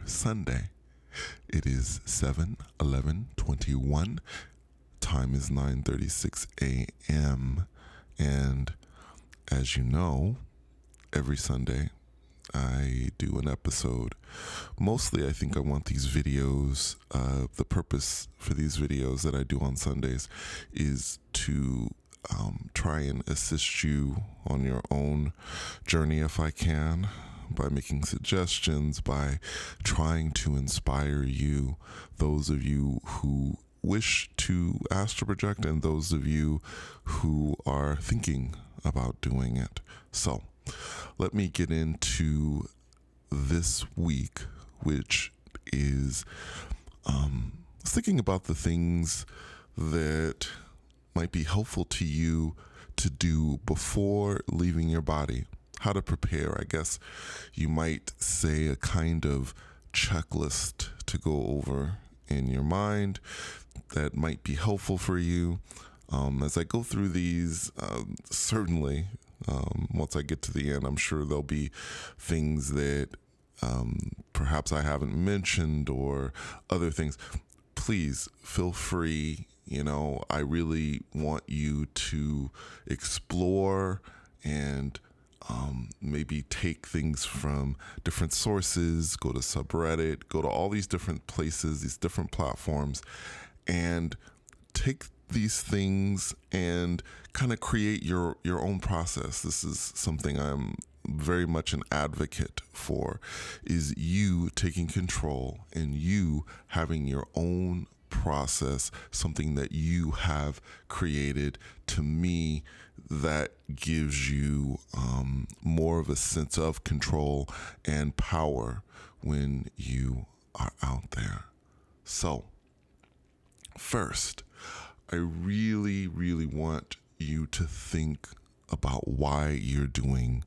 Sunday. It is 7/11/21. Time is 9:36 a.m. And as you know, every Sunday I do an episode. Mostly I think I want these videos, the purpose for these videos that I do on Sundays is to try and assist you on your own journey if I can, by making suggestions, by trying to inspire you, those of you who wish to astral project and those of you who are thinking about doing it. So let me get into this week, which is thinking about the things that might be helpful to you to do before leaving your body. How to prepare, I guess you might say, a kind of checklist to go over in your mind that might be helpful for you. As I go through these, certainly, once I get to the end, I'm sure there'll be things that perhaps I haven't mentioned or other things. Please feel free. I really want you to explore and maybe take things from different sources, go to subreddit, go to all these different places, these different platforms, and take these things and kind of create your own process. This is something I'm very much an advocate for, is you taking control and you having your own process, something that you have created. To me, that gives you more of a sense of control and power when you are out there. So, first, I really, really want you to think about why you're doing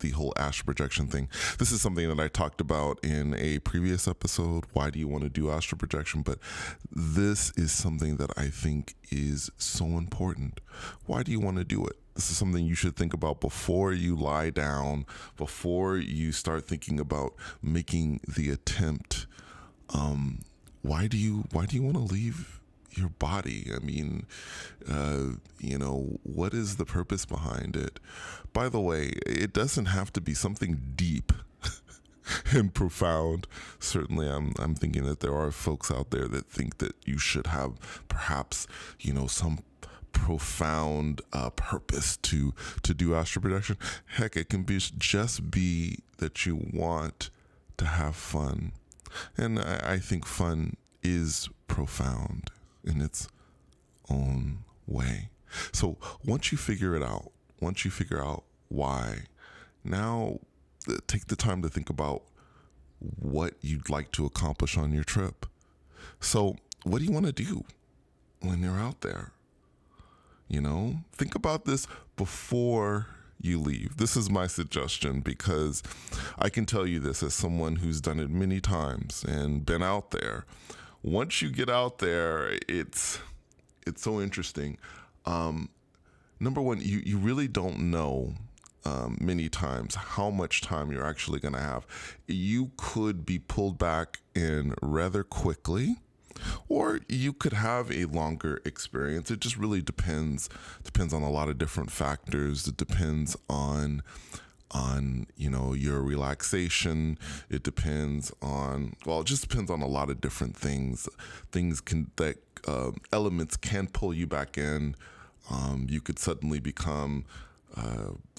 the whole astral projection thing. This is something that I talked about in a previous episode. Why do you want to do astral projection? But this is something that I think is so important. Why do you want to do it? This is something you should think about before you lie down, before you start thinking about making the attempt. Why do you want to leave your body? I mean, what is the purpose behind it? By the way, it doesn't have to be something deep and profound. Certainly, I'm thinking that there are folks out there that think that you should have perhaps, some profound purpose to do astral projection. Heck, it can just be that you want to have fun. And I think fun is profound in its own way. So once you figure out why, now take the time to think about what you'd like to accomplish on your trip. So what do you want to do when you're out there? Think about this before you leave. This is my suggestion, because I can tell you this as someone who's done it many times and been out there. Once you get out there, it's so interesting. Number one, you really don't know many times how much time you're actually going to have. You could be pulled back in rather quickly, or you could have a longer experience. It just really depends on a lot of different factors. It depends on your relaxation. It depends on, it just depends on a lot of different things. Elements can pull you back in. You could suddenly become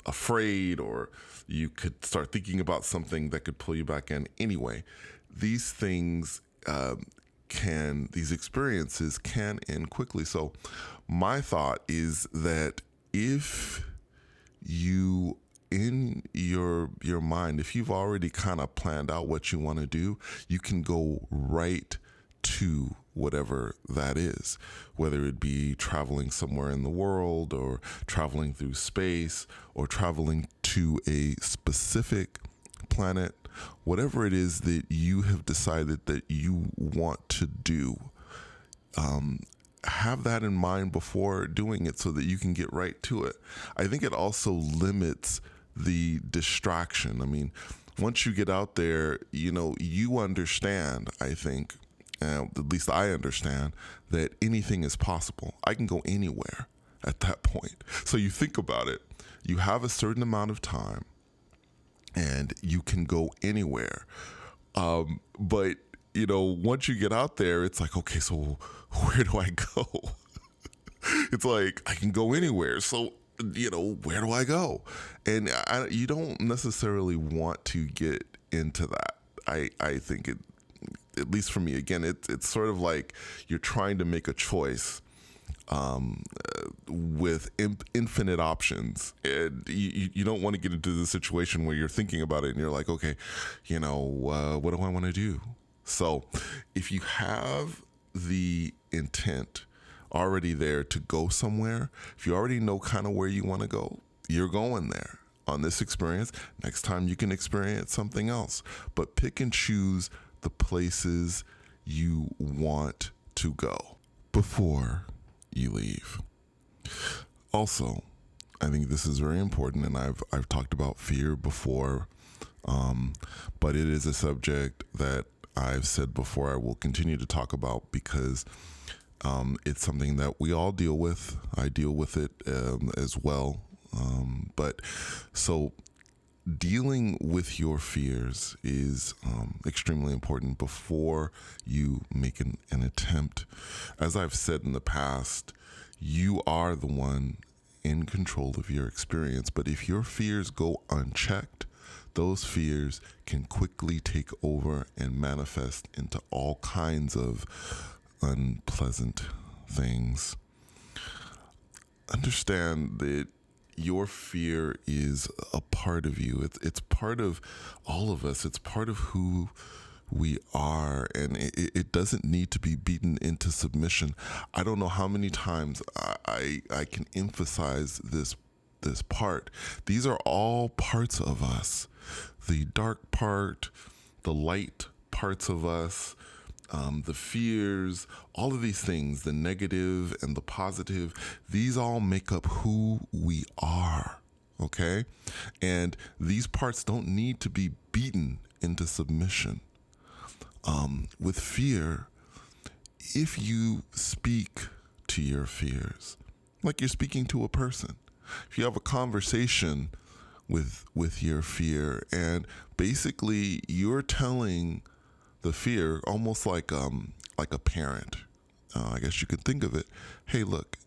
afraid, or you could start thinking about something that could pull you back in. Anyway, these things these experiences can end quickly. So my thought is that if you, in your mind, if you've already kind of planned out what you want to do, you can go right to whatever that is, whether it be traveling somewhere in the world, or traveling through space, or traveling to a specific planet. Whatever it is that you have decided that you want to do, have that in mind before doing it so that you can get right to it. I think it also limits the distraction. I mean, once you get out there, you understand, I think, at least I understand, that anything is possible. I can go anywhere at that point. So you think about it. You have a certain amount of time and you can go anywhere. But, once you get out there, it's like, okay, so where do I go? It's like, I can go anywhere. So, where do I go? And you don't necessarily want to get into that. I think it, at least for me, again, it's sort of like you're trying to make a choice with infinite options, and you don't want to get into the situation where you're thinking about it and you're like, okay, what do I want to do? So if you have the intent already there to go somewhere, if you already know kind of where you want to go, you're going there on this experience. Next time you can experience something else, but pick and choose the places you want to go before you leave. Also, I think this is very important, and I've talked about fear before, but it is a subject that I've said before I will continue to talk about because it's something that we all deal with. I deal with it as well. But so dealing with your fears is extremely important before you make an attempt. As I've said in the past, you are the one in control of your experience. But if your fears go unchecked, those fears can quickly take over and manifest into all kinds of unpleasant things. Understand that your fear is a part of you. It's part of all of us. It's part of who we are, and it doesn't need to be beaten into submission. I don't know how many times I can emphasize this part. These are all parts of us. The dark part, the light parts of us, the fears, all of these things, the negative and the positive, these all make up who we are, okay? And these parts don't need to be beaten into submission. With fear, if you speak to your fears, like you're speaking to a person, if you have a conversation with your fear, and basically you're telling the fear almost like a parent. I guess you could think of it. Hey, look,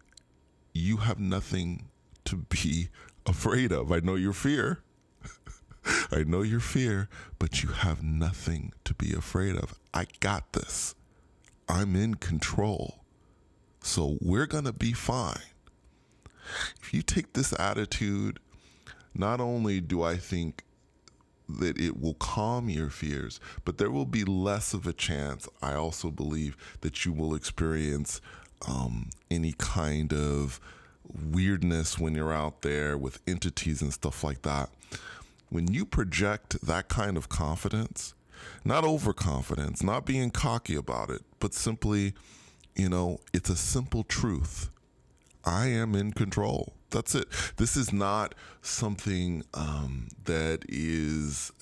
you have nothing to be afraid of. I know your fear. I know your fear, but you have nothing to be afraid of. I got this. I'm in control. So we're going to be fine. If you take this attitude, not only do I think that it will calm your fears, but there will be less of a chance, I also believe, that you will experience any kind of weirdness when you're out there with entities and stuff like that. When you project that kind of confidence, not overconfidence, not being cocky about it, but simply, it's a simple truth. I am in control. That's it. This is not something that is,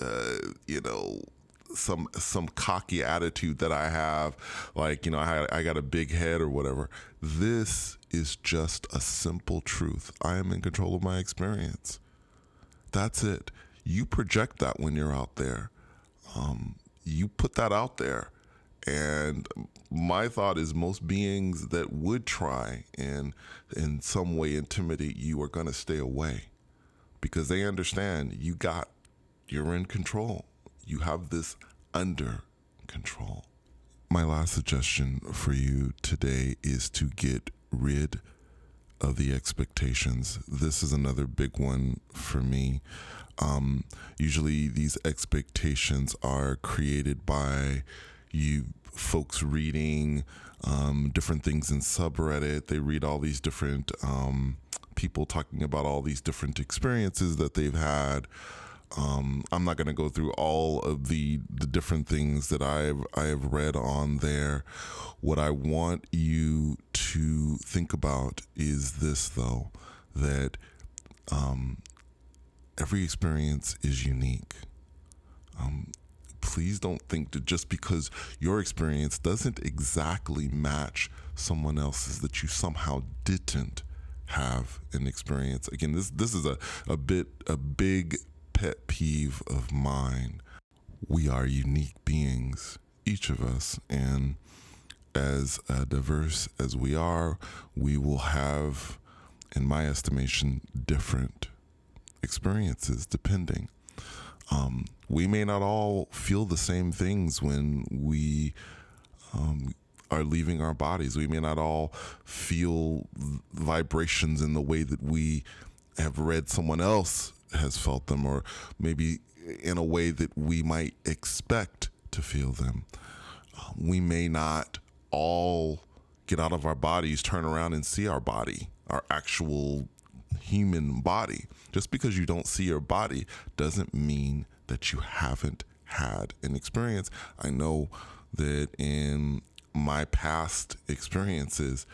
some cocky attitude that I have, like, I got a big head or whatever. This is just a simple truth. I am in control of my experience. That's it. You project that when you're out there. You put that out there. And my thought is most beings that would try and in some way intimidate you are going to stay away because they understand you're in control. You have this under control. My last suggestion for you today is to get rid of the expectations. This is another big one for me. Usually these expectations are created by you folks reading different things in subreddit. They read all these different people talking about all these different experiences that they've had. I'm not going to go through all of the different things that I have read on there. What I want you to think about is this, though, that every experience is unique. Please don't think that just because your experience doesn't exactly match someone else's, that you somehow didn't have an experience. Again, this is a big pet peeve of mine. We are unique beings, each of us, and as diverse as we are, we will have, in my estimation, different experiences depending. We may not all feel the same things when we are leaving our bodies. We may not all feel vibrations in the way that we have read someone else has felt them, or maybe in a way that we might expect to feel them. We may not all get out of our bodies, turn around and see our body, our actual human body. Just because you don't see your body doesn't mean that you haven't had an experience. I know that in my past experiences,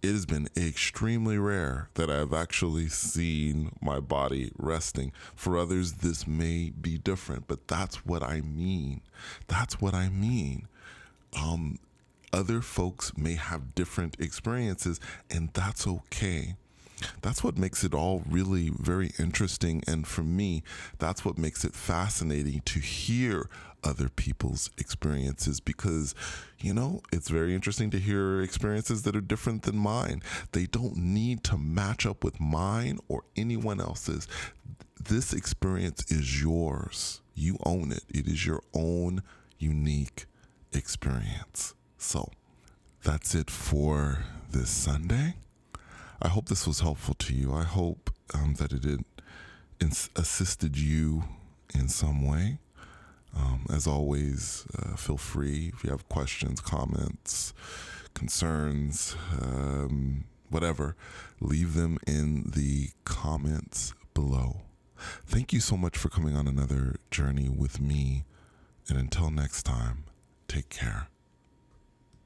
it has been extremely rare that I've actually seen my body resting. For others, this may be different, but that's what I mean. That's what I mean. Other folks may have different experiences, and that's okay. That's what makes it all really very interesting. And for me, that's what makes it fascinating to hear other people's experiences, because, it's very interesting to hear experiences that are different than mine. They don't need to match up with mine or anyone else's. This experience is yours. You own it. It is your own unique experience. So that's it for this Sunday. I hope this was helpful to you. I hope that it assisted you in some way. As always, feel free if you have questions, comments, concerns, whatever, leave them in the comments below. Thank you so much for coming on another journey with me. And until next time, take care.